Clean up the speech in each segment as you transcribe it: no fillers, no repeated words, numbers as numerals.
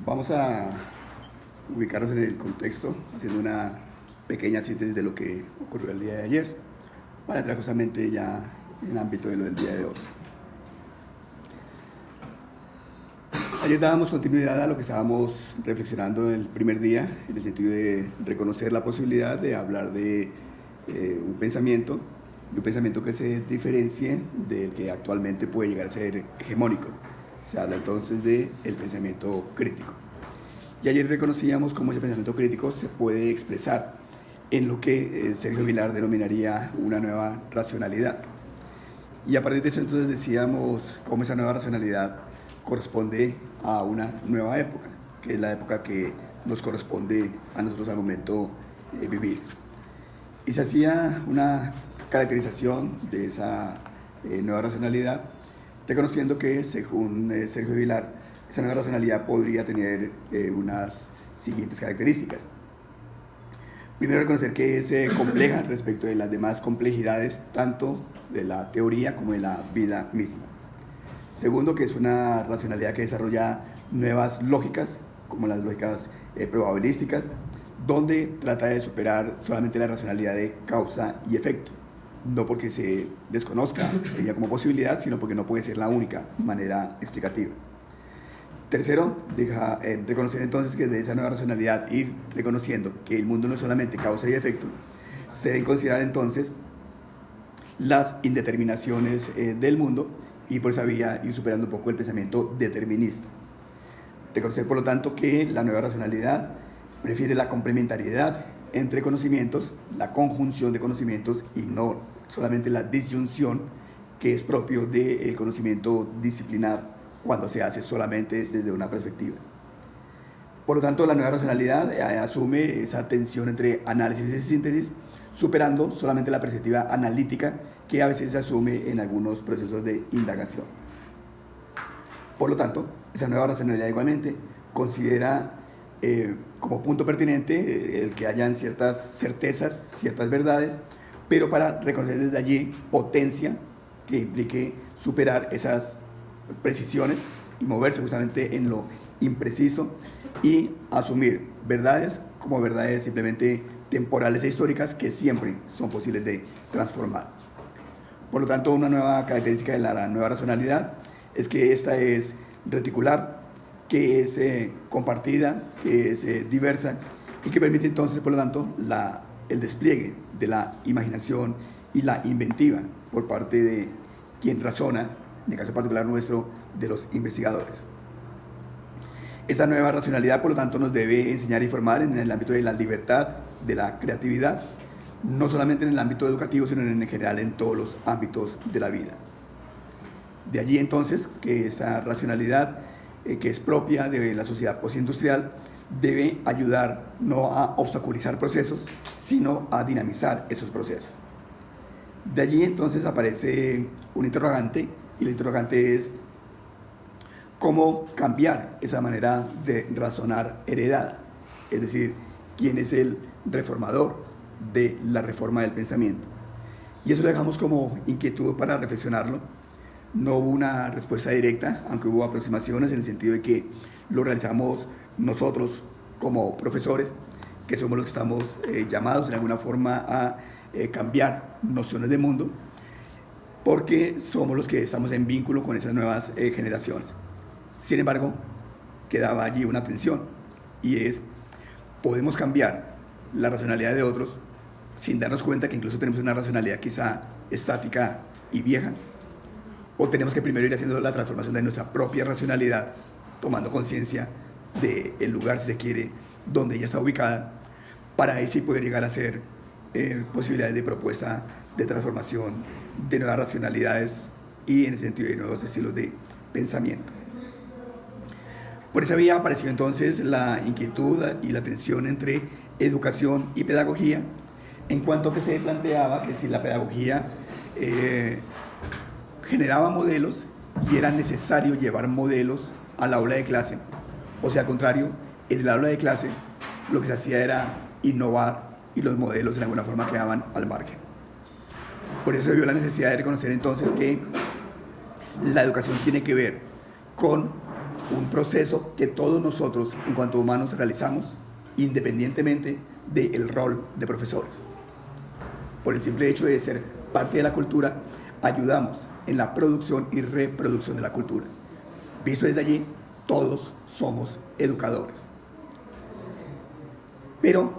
Vamos a ubicarnos en el contexto, haciendo una pequeña síntesis de lo que ocurrió el día de ayer, para entrar justamente ya en el ámbito de lo del día de hoy. Ayer dábamos continuidad a lo que estábamos reflexionando el primer día, en el sentido de reconocer la posibilidad de hablar de un pensamiento, y un pensamiento que se diferencie del que actualmente puede llegar a ser hegemónico. Se habla entonces del pensamiento crítico. Y ayer reconocíamos cómo ese pensamiento crítico se puede expresar en lo que Sergio Vilar denominaría una nueva racionalidad. Y a partir de eso entonces decíamos cómo esa nueva racionalidad corresponde a una nueva época, que es la época que nos corresponde a nosotros al momento vivir. Y se hacía una caracterización de esa nueva racionalidad, reconociendo que, según Sergio Vilar, esa nueva racionalidad podría tener unas siguientes características. Primero, reconocer que es compleja respecto de las demás complejidades, tanto de la teoría como de la vida misma. Segundo, que es una racionalidad que desarrolla nuevas lógicas, como las lógicas probabilísticas, donde trata de superar solamente la racionalidad de causa y efecto, no porque se desconozca ella como posibilidad, sino porque no puede ser la única manera explicativa. Tercero, deja reconocer entonces que de esa nueva racionalidad, ir reconociendo que el mundo no es solamente causa y efecto, se deben considerar entonces las indeterminaciones del mundo, y por esa vía ir superando un poco el pensamiento determinista. Reconocer, por lo tanto, que la nueva racionalidad prefiere la complementariedad entre conocimientos, la conjunción de conocimientos y no solamente la disyunción que es propio del conocimiento disciplinar cuando se hace solamente desde una perspectiva. Por lo tanto, la nueva racionalidad asume esa tensión entre análisis y síntesis, superando solamente la perspectiva analítica que a veces se asume en algunos procesos de indagación. Por lo tanto, esa nueva racionalidad igualmente considera como punto pertinente el que hayan ciertas certezas, ciertas verdades, pero para reconocer desde allí potencia que implique superar esas precisiones y moverse justamente en lo impreciso y asumir verdades como verdades simplemente temporales e históricas que siempre son posibles de transformar. Por lo tanto, una nueva característica de la nueva racionalidad es que esta es reticular, que es compartida, que es diversa y que permite entonces, por lo tanto, el despliegue de la imaginación y la inventiva por parte de quien razona, en el caso particular nuestro, de los investigadores. Esta nueva racionalidad, por lo tanto, nos debe enseñar y formar en el ámbito de la libertad, de la creatividad, no solamente en el ámbito educativo, sino en general en todos los ámbitos de la vida. De allí entonces que esta racionalidad, que es propia de la sociedad postindustrial, debe ayudar no a obstaculizar procesos, sino a dinamizar esos procesos. De allí entonces aparece un interrogante, y el interrogante es cómo cambiar esa manera de razonar heredada, es decir, quién es el reformador de la reforma del pensamiento. Y eso lo dejamos como inquietud para reflexionarlo. No hubo una respuesta directa, aunque hubo aproximaciones en el sentido de que lo realizamos nosotros como profesores, que somos los que estamos llamados en alguna forma a cambiar nociones de mundo, porque somos los que estamos en vínculo con esas nuevas generaciones. Sin embargo, quedaba allí una tensión, y es, podemos cambiar la racionalidad de otros sin darnos cuenta que incluso tenemos una racionalidad quizá estática y vieja, o tenemos que primero ir haciendo la transformación de nuestra propia racionalidad, tomando conciencia del lugar, si se quiere, donde ella está ubicada, para ahí sí poder llegar a ser posibilidades de propuesta de transformación, de nuevas racionalidades y en el sentido de nuevos estilos de pensamiento. Por esa vía apareció entonces la inquietud y la tensión entre educación y pedagogía, en cuanto que se planteaba que si la pedagogía generaba modelos y era necesario llevar modelos al aula de clase, o sea, al contrario, en el aula de clase lo que se hacía era innovar y los modelos en alguna forma quedaban al margen. Por eso se vio la necesidad de reconocer entonces que la educación tiene que ver con un proceso que todos nosotros en cuanto humanos realizamos independientemente del rol de profesores. Por el simple hecho de ser parte de la cultura, ayudamos en la producción y reproducción de la cultura. Visto desde allí, todos somos educadores. Pero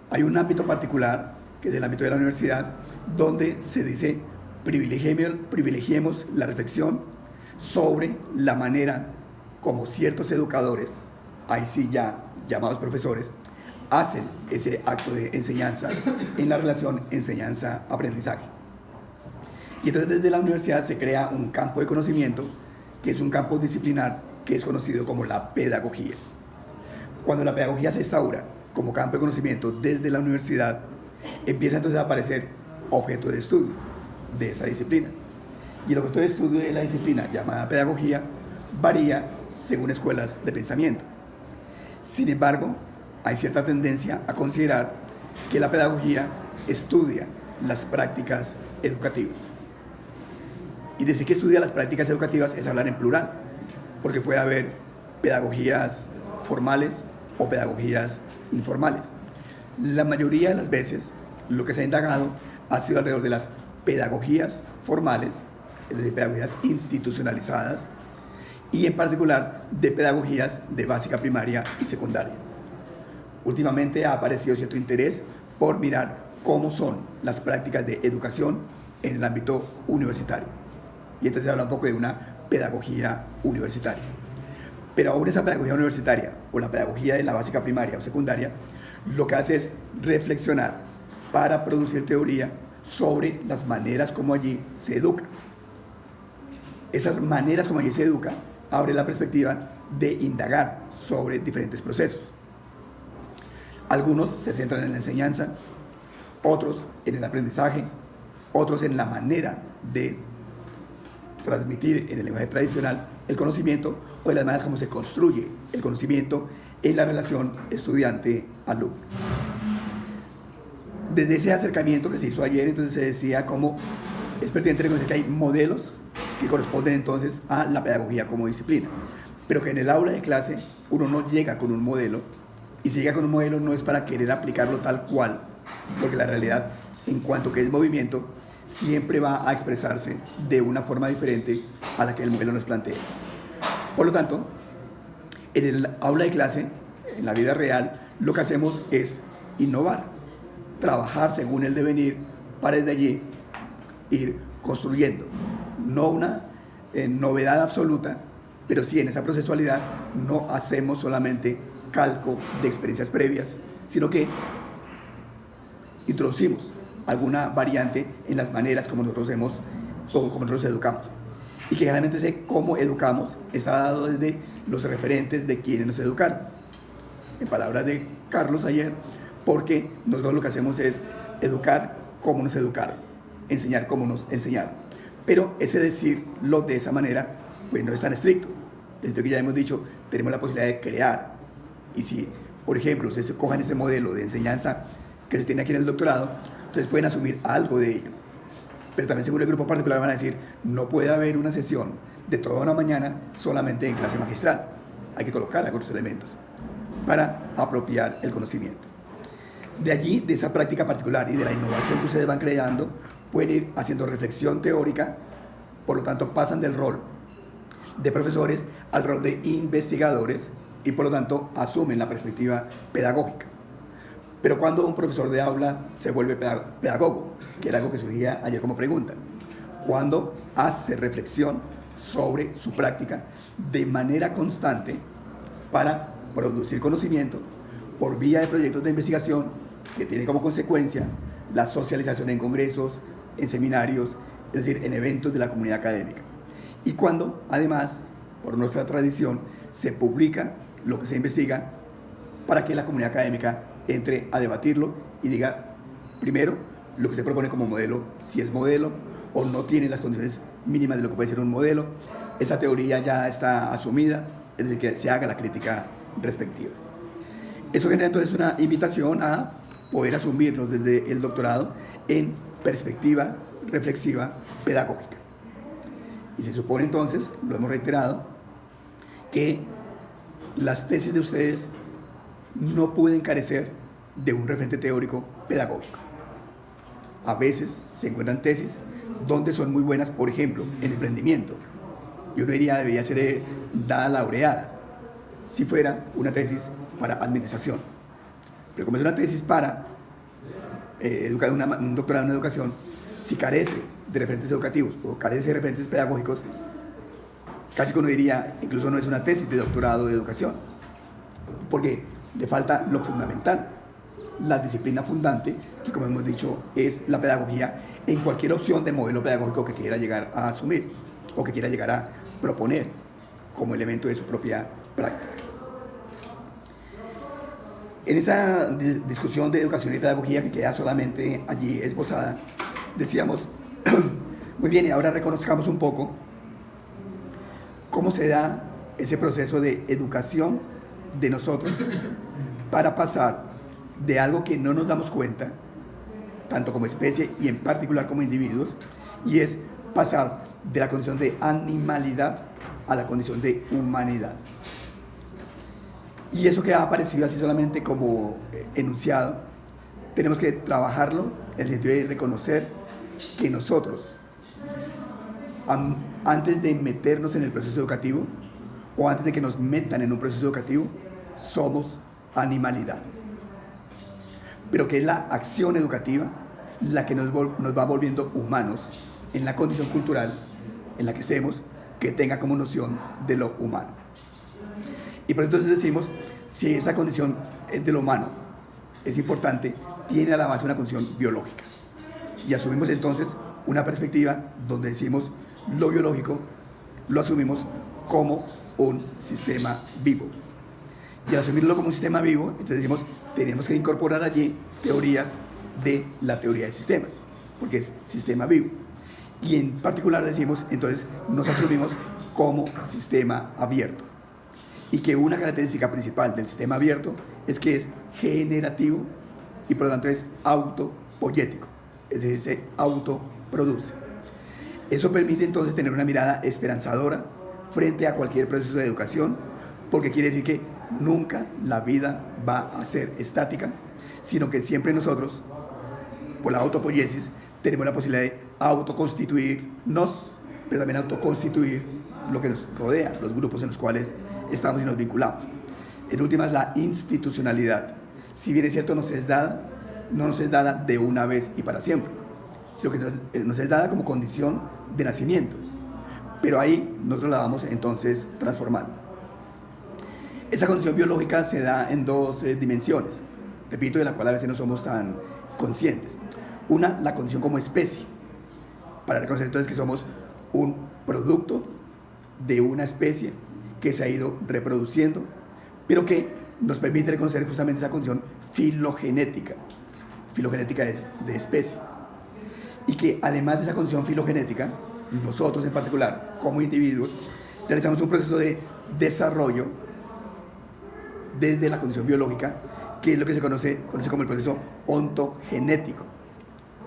hay un ámbito particular, que es el ámbito de la universidad, donde se dice privilegiemos la reflexión sobre la manera como ciertos educadores, ahí sí ya llamados profesores, hacen ese acto de enseñanza en la relación enseñanza-aprendizaje. Y entonces desde la universidad se crea un campo de conocimiento, que es un campo disciplinar, que es conocido como la pedagogía. Cuando la pedagogía se instaura como campo de conocimiento desde la universidad, empieza entonces a aparecer objeto de estudio de esa disciplina. Y el objeto de estudio de la disciplina llamada pedagogía varía según escuelas de pensamiento. Sin embargo, hay cierta tendencia a considerar que la pedagogía estudia las prácticas educativas. Y decir que estudia las prácticas educativas es hablar en plural, porque puede haber pedagogías formales o pedagogías informales. La mayoría de las veces lo que se ha indagado ha sido alrededor de las pedagogías formales, es decir, pedagogías institucionalizadas, y en particular de pedagogías de básica primaria y secundaria. Últimamente ha aparecido cierto interés por mirar cómo son las prácticas de educación en el ámbito universitario. Y entonces se habla un poco de una pedagogía universitaria. Pero aún esa pedagogía universitaria o la pedagogía de la básica primaria o secundaria lo que hace es reflexionar para producir teoría sobre las maneras como allí se educa. Esas maneras como allí se educa abre la perspectiva de indagar sobre diferentes procesos. Algunos se centran en la enseñanza, otros en el aprendizaje, otros en la manera de transmitir en el lenguaje tradicional el conocimiento o de las maneras como se construye el conocimiento en la relación estudiante-alumno. Desde ese acercamiento que se hizo ayer, entonces se decía cómo es pertinente reconocer que hay modelos que corresponden entonces a la pedagogía como disciplina, pero que en el aula de clase uno no llega con un modelo, y si llega con un modelo no es para querer aplicarlo tal cual, porque la realidad, en cuanto que es movimiento, siempre va a expresarse de una forma diferente a la que el modelo nos plantea. Por lo tanto, en el aula de clase, en la vida real, lo que hacemos es innovar, trabajar según el devenir para desde allí ir construyendo. No una novedad absoluta, pero sí en esa procesualidad no hacemos solamente calco de experiencias previas, sino que introducimos alguna variante en las maneras como nosotros educamos. Y que generalmente ese cómo educamos está dado desde los referentes de quienes nos educaron. En palabras de Carlos ayer, porque nosotros lo que hacemos es educar como nos educaron, enseñar como nos enseñaron. Pero ese decirlo de esa manera, pues no es tan estricto. Desde que ya hemos dicho, tenemos la posibilidad de crear. Y si, por ejemplo, ustedes cojan este modelo de enseñanza que se tiene aquí en el doctorado, entonces pueden asumir algo de ello. Pero también según el grupo particular van a decir, no puede haber una sesión de toda una mañana solamente en clase magistral. Hay que colocarla con otros elementos para apropiar el conocimiento. De allí, de esa práctica particular y de la innovación que ustedes van creando, pueden ir haciendo reflexión teórica, por lo tanto pasan del rol de profesores al rol de investigadores y por lo tanto asumen la perspectiva pedagógica. Pero cuando un profesor de aula se vuelve pedagogo, que era algo que surgía ayer como pregunta, cuando hace reflexión sobre su práctica de manera constante para producir conocimiento por vía de proyectos de investigación que tienen como consecuencia la socialización en congresos, en seminarios, es decir, en eventos de la comunidad académica. Y cuando, además, por nuestra tradición, se publica lo que se investiga para que la comunidad académica entre a debatirlo y diga, primero, lo que se propone como modelo, si es modelo o no tiene las condiciones mínimas de lo que puede ser un modelo. Esa teoría ya está asumida, es decir, que se haga la crítica respectiva. Eso genera entonces una invitación a poder asumirnos desde el doctorado en perspectiva reflexiva pedagógica. Y se supone entonces, lo hemos reiterado, que las tesis de ustedes no pueden carecer de un referente teórico pedagógico. A veces se encuentran tesis donde son muy buenas, por ejemplo, en emprendimiento. Yo no diría debería ser dada laureada si fuera una tesis para administración. Pero como es una tesis para un doctorado en educación, si carece de referentes educativos o carece de referentes pedagógicos, casi que uno diría, incluso no es una tesis de doctorado de educación, porque le falta lo fundamental, la disciplina fundante, que como hemos dicho es la pedagogía en cualquier opción de modelo pedagógico que quiera llegar a asumir o que quiera llegar a proponer como elemento de su propia práctica. En esa discusión de educación y pedagogía que queda solamente allí esbozada, decíamos, muy bien, y ahora reconozcamos un poco cómo se da ese proceso de educación de nosotros para pasar de algo que no nos damos cuenta, tanto como especie y en particular como individuos, y es pasar de la condición de animalidad a la condición de humanidad. Y eso que ha aparecido así solamente como enunciado, tenemos que trabajarlo en el sentido de reconocer que nosotros, antes de meternos en el proceso educativo o antes de que nos metan en un proceso educativo, somos animalidad. Pero que es la acción educativa la que nos va volviendo humanos en la condición cultural en la que estemos, que tenga como noción de lo humano. Y por entonces decimos, si esa condición de lo humano es importante, tiene a la base una condición biológica. Y asumimos entonces una perspectiva donde decimos lo biológico lo asumimos como un sistema vivo. Y al asumirlo como un sistema vivo, entonces decimos, tenemos que incorporar allí teorías de la teoría de sistemas, porque es sistema vivo. Y en particular decimos, entonces nos asumimos como sistema abierto. Y que una característica principal del sistema abierto es que es generativo y por lo tanto es autopoyético, es decir, se autoproduce. Eso permite entonces tener una mirada esperanzadora frente a cualquier proceso de educación, porque quiere decir que nunca la vida va a ser estática, sino que siempre nosotros, por la autopoiesis, tenemos la posibilidad de autoconstituirnos, pero también autoconstituir lo que nos rodea, los grupos en los cuales estamos y nos vinculamos. En últimas, la institucionalidad, si bien es cierto, nos es dada, no nos es dada de una vez y para siempre, sino que nos es dada como condición de nacimiento, pero ahí nosotros la vamos entonces transformando. Esa condición biológica se da en dos dimensiones, repito, de la cual a veces no somos tan conscientes. Una, la condición como especie, para reconocer entonces que somos un producto de una especie que se ha ido reproduciendo, pero que nos permite reconocer justamente esa condición filogenética. Filogenética es de especie. Y que además de esa condición filogenética, nosotros en particular, como individuos, realizamos un proceso de desarrollo desde la condición biológica, que es lo que se conoce como el proceso ontogenético.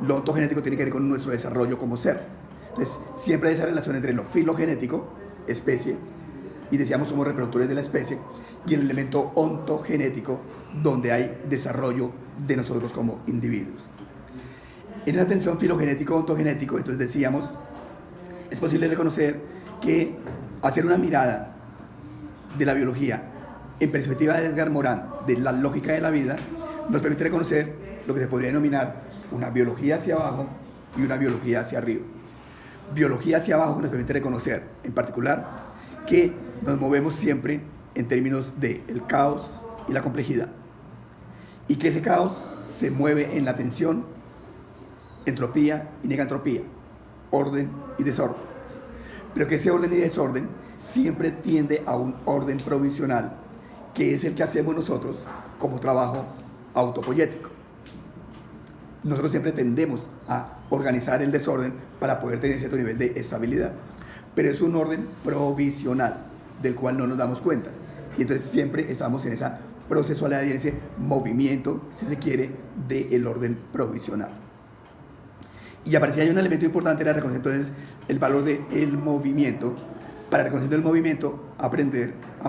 Lo ontogenético tiene que ver con nuestro desarrollo como ser. Entonces, siempre hay esa relación entre lo filogenético, especie, y decíamos somos reproductores de la especie, y el elemento ontogenético, donde hay desarrollo de nosotros como individuos. En esa tensión filogenético-ontogenético, entonces decíamos, es posible reconocer que hacer una mirada de la biología en perspectiva de Edgar Morin, de la lógica de la vida, nos permite reconocer lo que se podría denominar una biología hacia abajo y una biología hacia arriba. Biología hacia abajo nos permite reconocer, en particular, que nos movemos siempre en términos del caos y la complejidad, y que ese caos se mueve en la tensión, entropía y negantropía, orden y desorden, pero que ese orden y desorden siempre tiende a un orden provisional, que es el que hacemos nosotros como trabajo autopoyético. Nosotros siempre tendemos a organizar el desorden para poder tener cierto nivel de estabilidad, pero es un orden provisional del cual no nos damos cuenta, y entonces siempre estamos en esa procesualidad y en ese movimiento, si se quiere, del orden provisional. Y aparecía ahí un elemento importante, era reconocer entonces el valor del movimiento para reconociendo el movimiento aprender a